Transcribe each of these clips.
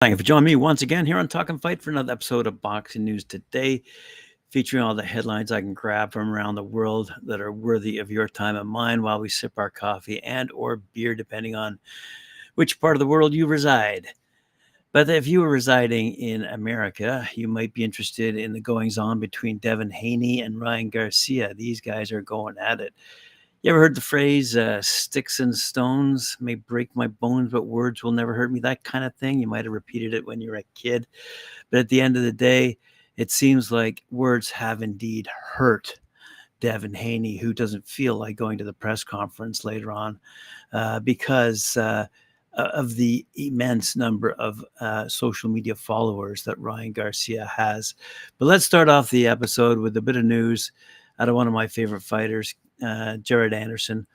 Thank you for joining me once again here on Talkin Fight for another episode of Boxing News Today, featuring all the headlines I can grab from around the world that are worthy of your time and mine while we sip our coffee and or beer, depending on which part of the world you reside. But if you were residing in America, you might be interested in the goings-on between Devin Haney and Ryan Garcia. These guys are going at it. You ever heard the phrase, sticks and stones may break my bones, but words will never hurt me, that kind of thing? You might have repeated it when you were a kid. But at the end of the day, it seems like words have indeed hurt Devin Haney, who doesn't feel like going to the press conference later on because of the immense number of social media followers that Ryan Garcia has. But let's start off the episode with a bit of news out of one of my favorite fighters, Jared Anderson,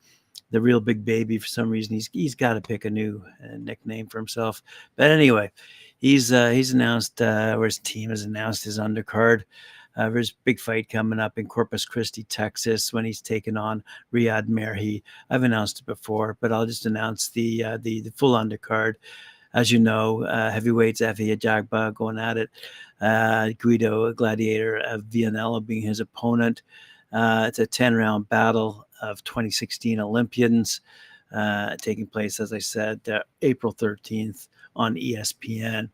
the real big baby. For some reason, he's got to pick a new nickname for himself. But anyway, he's announced, or his team has announced his undercard for his big fight coming up in Corpus Christi, Texas, when he's taken on Riyad Merhi. I've announced it before, but I'll just announce the full undercard. As you know, heavyweights Efe Ajagba going at it. Guido Gladiator of Vianello being his opponent. It's a 10-round battle of 2016 Olympians taking place, as I said, April 13th on ESPN.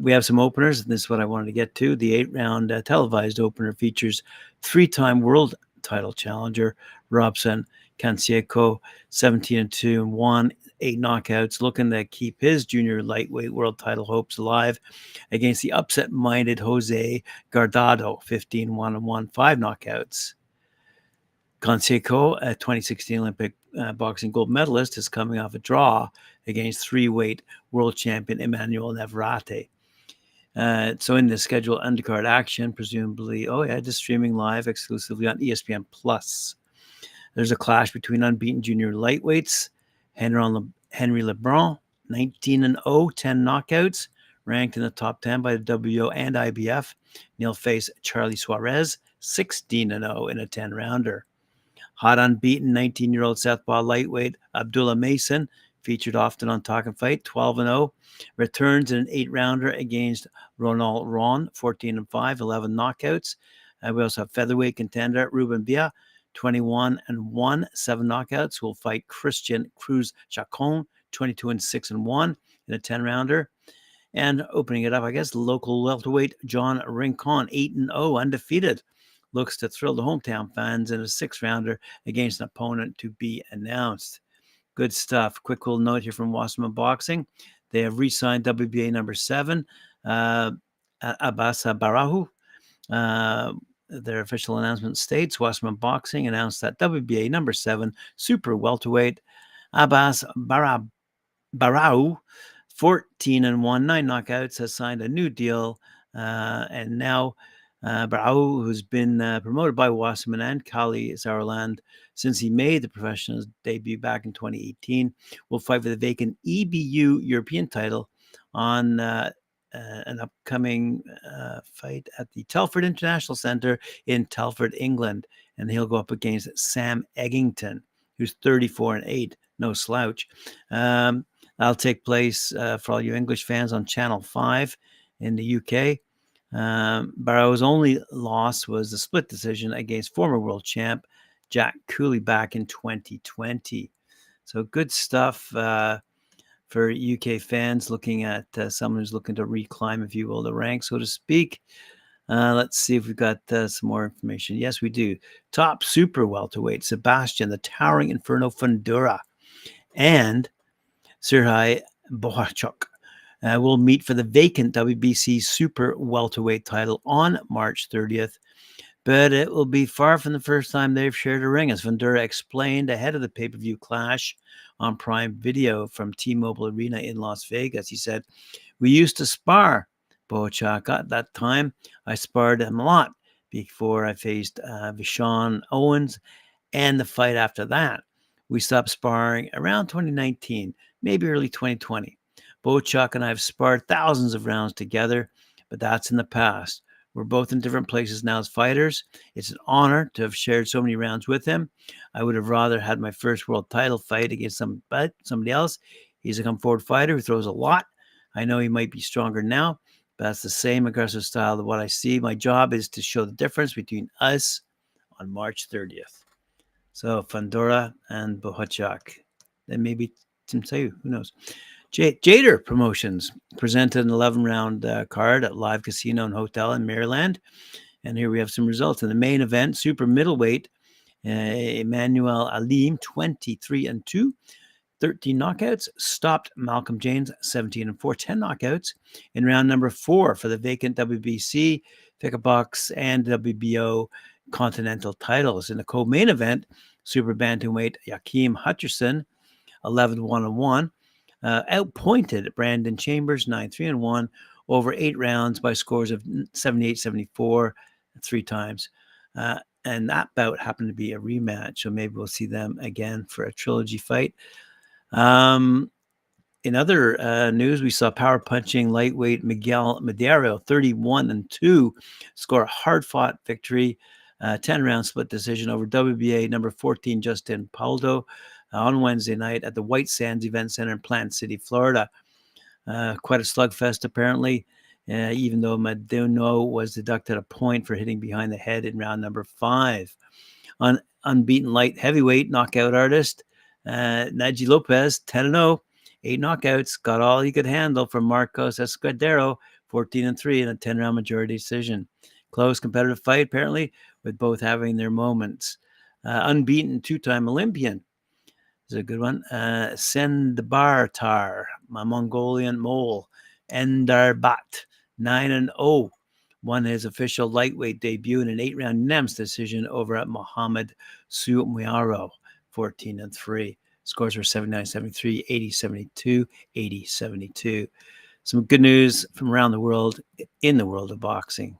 We have some openers, and this is what I wanted to get to. The 8-round televised opener features 3-time world title challenger Robson Canseco, 17-2-1, 8 knockouts, looking to keep his junior lightweight world title hopes alive against the upset-minded Jose Guardado, 15-1-1, 5 knockouts. Canseco, a 2016 Olympic boxing gold medalist, is coming off a draw against 3-weight world champion Emmanuel Navarrete. So in the scheduled undercard action, presumably, just streaming live exclusively on ESPN+. There's a clash between unbeaten junior lightweights. Henry Lebrun, 19-0, 10 knockouts, ranked in the top 10 by the WO and IBF. He'll face Charlie Suarez, 16-0 in a 10-rounder. Hot unbeaten 19-year-old southpaw lightweight Abdullah Mason, featured often on Talkin Fight, 12-0, returns in an 8-rounder against Ronald Ron, 14-5, 11 knockouts. We also have featherweight contender Ruben Villa, 21-1, 7 knockouts, who will fight Christian Cruz Chacon, 22-6-1 in a 10-rounder. And opening it up, I guess, local welterweight John Rincon, 8-0, undefeated, looks to thrill the hometown fans in a 6-rounder against an opponent to be announced. Good stuff. Quick little note here from Wasserman Boxing. They have re-signed WBA number 7, Abbas Barahu. Their official announcement states Wasserman Boxing announced that WBA number 7 super welterweight Abbas Barahu, 14-1, 9 knockouts, has signed a new deal, and now Barau, who's been promoted by Wasserman and Kali Sauerland since he made the professional debut back in 2018, will fight for the vacant EBU European title on an upcoming fight at the Telford International Centre in Telford, England. And he'll go up against Sam Eggington, who's 34-8, no slouch. That'll take place for all you English fans on Channel 5 in the UK. Barrow's only loss was the split decision against former world champ Jack Cooley back in 2020. So good stuff for UK fans looking at someone who's looking to reclimb, if you will, the ranks, so to speak. Let's see if we've got some more information. Yes, we do. Top super welterweight Sebastian, the Towering Inferno Fundura, and Serhii Bohachuk will meet for the vacant WBC super welterweight title on March 30th. But it will be far from the first time they've shared a ring, as Fundura explained ahead of the pay-per-view clash on Prime Video from T-Mobile Arena in Las Vegas. He said, "We used to spar, Bohachuk. At that time, I sparred him a lot before I faced Vishon Owens, and the fight after that. We stopped sparring around 2019, maybe early 2020. Bohachuk and I have sparred thousands of rounds together, but that's in the past. We're both in different places now as fighters. It's an honor to have shared so many rounds with him. I would have rather had my first world title fight against somebody else. He's a come-forward fighter who throws a lot. I know he might be stronger now, but that's the same aggressive style of what I see. My job is to show the difference between us on March 30th. So Fundora and Bohachak. Then maybe Tim Sayu, who knows? Jader Promotions presented an 11-round card at Live Casino and Hotel in Maryland. And here we have some results. In the main event, super middleweight, Emmanuel Alim, 23-2, 13 knockouts, stopped Malcolm James, 17-4, 10 knockouts in round number 4 for the vacant WBC, Box, and WBO continental titles. In the co-main event, super bantamweight Joachim Hutcherson, 11-1-1, outpointed Brandon Chambers, 9-3-1, over 8 rounds by scores of 78-74 3 times. And that bout happened to be a rematch, so maybe we'll see them again for a trilogy fight. In other news, we saw power punching lightweight Miguel Madero, 31-2, score a hard-fought victory, 10-round split decision over WBA number 14 Justin Paldo on Wednesday night at the White Sands Event Center in Plant City, Florida. Quite a slugfest, apparently, even though Madero was deducted a point for hitting behind the head in round number 5. Unbeaten light heavyweight knockout artist Naji Lopez, 10-0, 8 knockouts, got all he could handle from Marcos Escudero, 14-3 in a 10-round majority decision. Close competitive fight, apparently, with both having their moments. Unbeaten 2-time Olympian. This is a good one. Sendabartar, my Mongolian mole, Endarbat, 9-0. Won his official lightweight debut in an 8-round unanimous decision over at Mohamed Sumiaro, 14-3. Scores were 79-73, 80-72, 80-72. Some good news from around the world in the world of boxing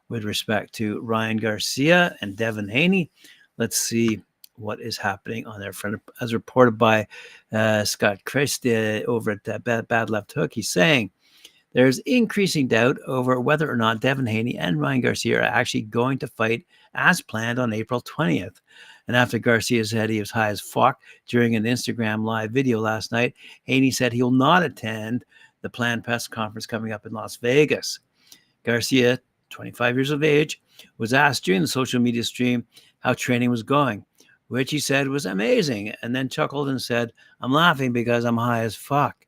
with respect to Ryan Garcia and Devin Haney. Let's see what is happening on their front. As reported by Scott Christie over at Bad Left Hook, he's saying, there's increasing doubt over whether or not Devin Haney and Ryan Garcia are actually going to fight as planned on April 20th. And after Garcia said he was high as fuck during an Instagram live video last night, Haney said he will not attend the planned press conference coming up in Las Vegas. Garcia, 25 years of age, was asked during the social media stream how training was going, which he said was amazing, and then chuckled and said, "I'm laughing because I'm high as fuck."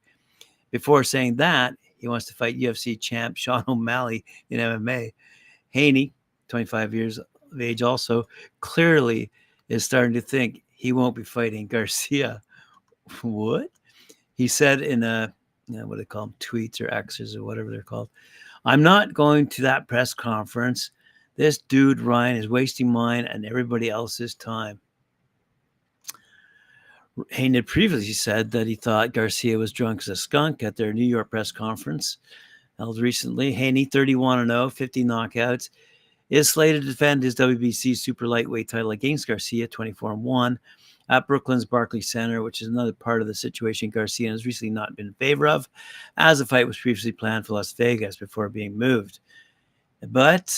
Before saying that, he wants to fight UFC champ Sean O'Malley in MMA. Haney, 25 years of age also, clearly is starting to think he won't be fighting Garcia. What? He said in a, what do they call them, tweets or X's or whatever they're called, "I'm not going to that press conference. This dude, Ryan, is wasting mine and everybody else's time." Haney had previously said that he thought Garcia was drunk as a skunk at their New York press conference held recently. Haney, 31-0, 50 knockouts, is slated to defend his WBC super lightweight title against Garcia, 24-1, at Brooklyn's Barclays Center, which is another part of the situation Garcia has recently not been in favor of, as the fight was previously planned for Las Vegas before being moved. But,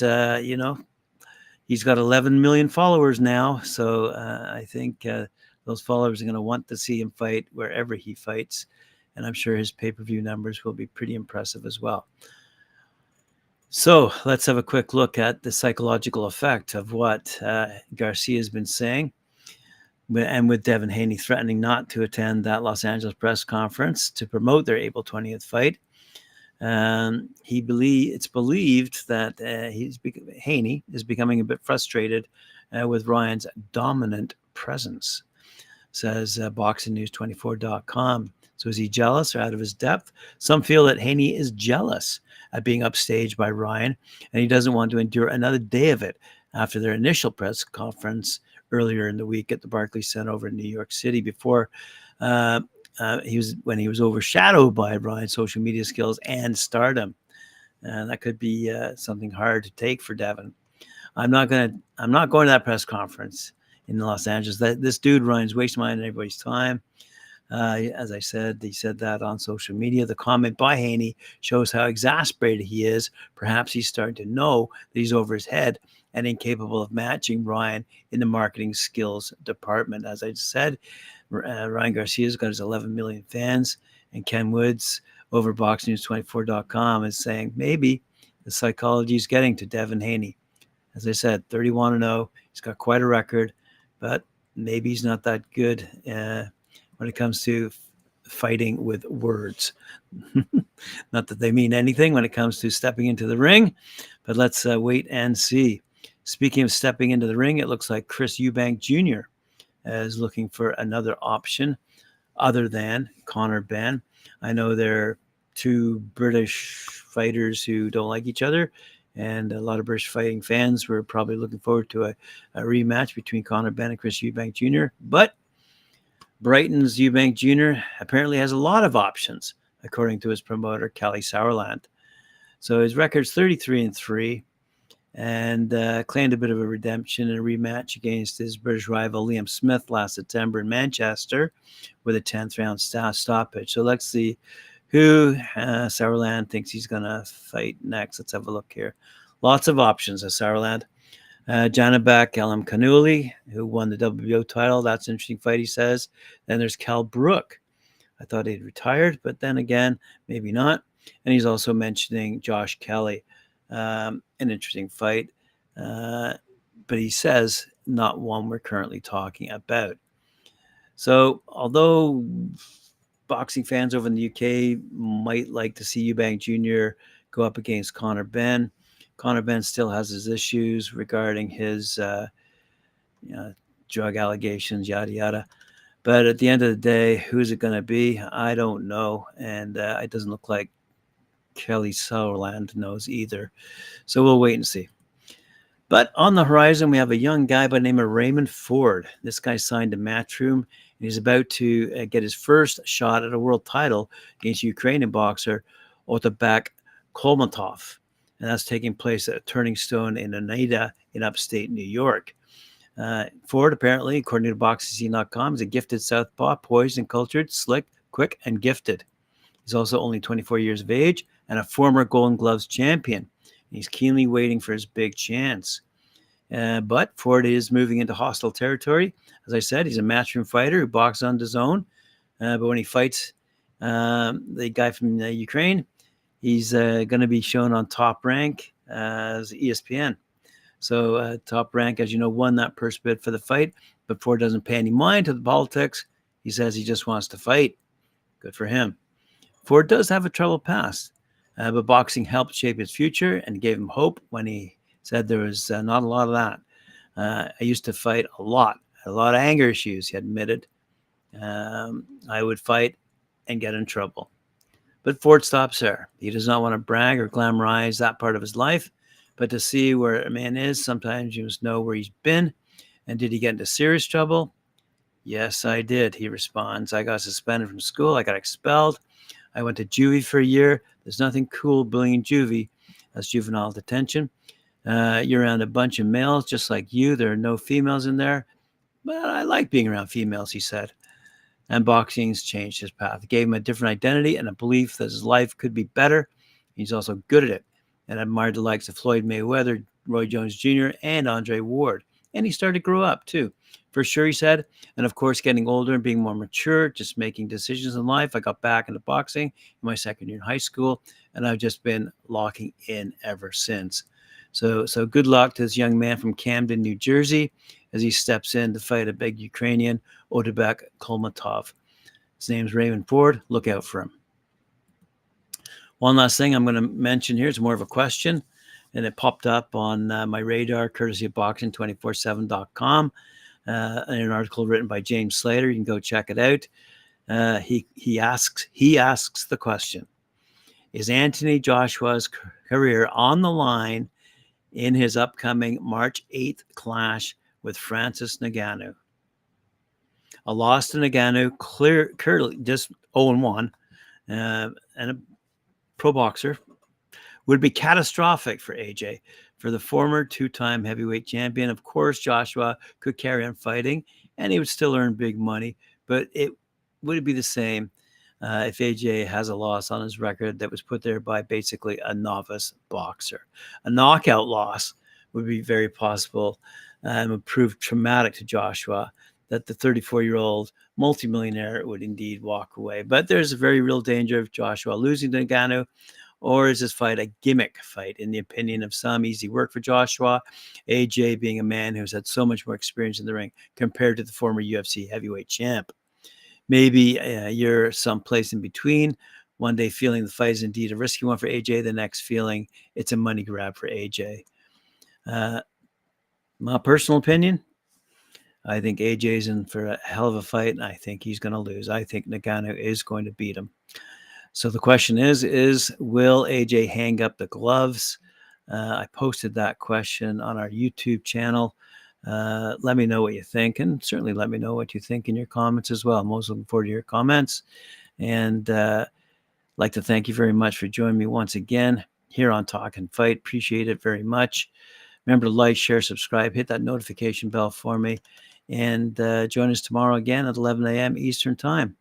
he's got 11 million followers now, so I think those followers are going to want to see him fight wherever he fights, and I'm sure his pay-per-view numbers will be pretty impressive as well. So let's have a quick look at the psychological effect of what Garcia has been saying, and with Devin Haney threatening not to attend that Los Angeles press conference to promote their April 20th fight. It's believed that Haney is becoming a bit frustrated with Ryan's dominant presence, says BoxingNews24.com. So is he jealous or out of his depth? Some feel that Haney is jealous at being upstaged by Ryan, and he doesn't want to endure another day of it after their initial press conference earlier in the week at the Barclays Center over in New York City before he was overshadowed by Ryan's social media skills and stardom. That could be something hard to take for Devin. I'm not going to that press conference in Los Angeles. This dude Ryan's wasting mine and everybody's time. As I said, he said that on social media. The comment by Haney shows how exasperated he is. Perhaps he's starting to know that he's over his head and incapable of matching Ryan in the marketing skills department. As I said, Ryan Garcia's got his 11 million fans, and Ken Woods over boxnews24.com is saying maybe the psychology is getting to Devin Haney. As I said, 31-0. He's got quite a record, but maybe he's not that good when it comes to fighting with words. Not that they mean anything when it comes to stepping into the ring, but let's wait and see. Speaking of stepping into the ring, it looks like Chris Eubank Jr. is looking for another option other than Conor Benn. I know there are two British fighters who don't like each other, and a lot of British fighting fans were probably looking forward to a rematch between Conor Benn and Chris Eubank Jr. But Brighton's Eubank Jr. apparently has a lot of options, according to his promoter, Kelly Sauerland. So his record's 33-3, and claimed a bit of a redemption in a rematch against his British rival Liam Smith last September in Manchester with a 10th round stoppage. So let's see who Sauerland thinks he's going to fight next. Let's have a look here. Lots of options at Sauerland. Janabek Elamkanouli, who won the WBO title. That's an interesting fight, he says. Then there's Cal Brook. I thought he'd retired, but then again, maybe not. And he's also mentioning Josh Kelly. An interesting fight. But he says not one we're currently talking about. So although boxing fans over in the UK might like to see Eubank Jr. go up against Conor Benn, Conor Benn still has his issues regarding his drug allegations, yada, yada. But at the end of the day, who's it going to be? I don't know. And it doesn't look like Kelly Sauerland knows either. So we'll wait and see. But on the horizon, we have a young guy by the name of Raymond Ford. This guy signed to Matchroom, and he's about to get his first shot at a world title against Ukrainian boxer Otabek Kholmatov. And that's taking place at a Turning Stone in Oneida in upstate New York. Ford, apparently, according to BoxingScene.com, is a gifted southpaw, poised and cultured, slick, quick, and gifted. He's also only 24 years of age and a former Golden Gloves champion. He's keenly waiting for his big chance. But Ford is moving into hostile territory. As I said, he's a Matchroom fighter who boxes on his own. But when he fights the guy from Ukraine, he's going to be shown on Top Rank as ESPN. So Top Rank, as you know, won that purse bid for the fight. But Ford doesn't pay any mind to the politics. He says he just wants to fight. Good for him. Ford does have a troubled past, but boxing helped shape his future and gave him hope when he said there was not a lot of that. I used to fight a lot of anger issues, he admitted. I would fight and get in trouble. But Ford stops there. He does not want to brag or glamorize that part of his life, but to see where a man is, sometimes you must know where he's been. And did he get into serious trouble? Yes, I did, he responds. I got suspended from school. I got expelled. I went to juvie for a year. There's nothing cool being in juvie. That's juvenile detention. You're around a bunch of males just like you. There are no females in there. But I like being around females, he said. And boxing's changed his path. It gave him a different identity and a belief that his life could be better. He's also good at it and admired the likes of Floyd Mayweather, Roy Jones Jr., and Andre Ward. And he started to grow up, too. For sure, he said. And, of course, getting older and being more mature, just making decisions in life. I got back into boxing in my second year in high school, and I've just been locking in ever since. So good luck to this young man from Camden, New Jersey, as he steps in to fight a big Ukrainian, Otabek Kholmatov. His name's Raymond Ford. Look out for him. One last thing I'm going to mention here is more of a question, and it popped up on my radar, courtesy of boxing247.com, in an article written by James Slater. You can go check it out. He asks the question: is Anthony Joshua's career on the line in his upcoming March 8th clash with Francis Ngannou? A loss to Ngannou, clearly just 0-1, and a pro boxer, would be catastrophic for AJ. For the former two-time heavyweight champion, of course, Joshua could carry on fighting, and he would still earn big money, but it would be the same if AJ has a loss on his record that was put there by basically a novice boxer. A knockout loss would be very possible and would prove traumatic to Joshua. that the 34-year-old multimillionaire would indeed walk away. But there's a very real danger of Joshua losing to Ngannou. Or is this fight a gimmick fight, in the opinion of some? Easy work for Joshua, AJ being a man who's had so much more experience in the ring compared to the former UFC heavyweight champ. Maybe you're someplace in between. One day feeling the fight is indeed a risky one for AJ, the next feeling it's a money grab for AJ. My personal opinion, I think AJ's in for a hell of a fight, and I think he's going to lose. I think Ngannou is going to beat him. So the question is will AJ hang up the gloves? I posted that question on our YouTube channel. Let me know what you think, and certainly let me know what you think in your comments as well. I'm always looking forward to your comments. And like to thank you very much for joining me once again here on Talkin Fight. Appreciate it very much. Remember to like, share, subscribe, hit that notification bell for me, and join us tomorrow again at 11 a.m. Eastern Time.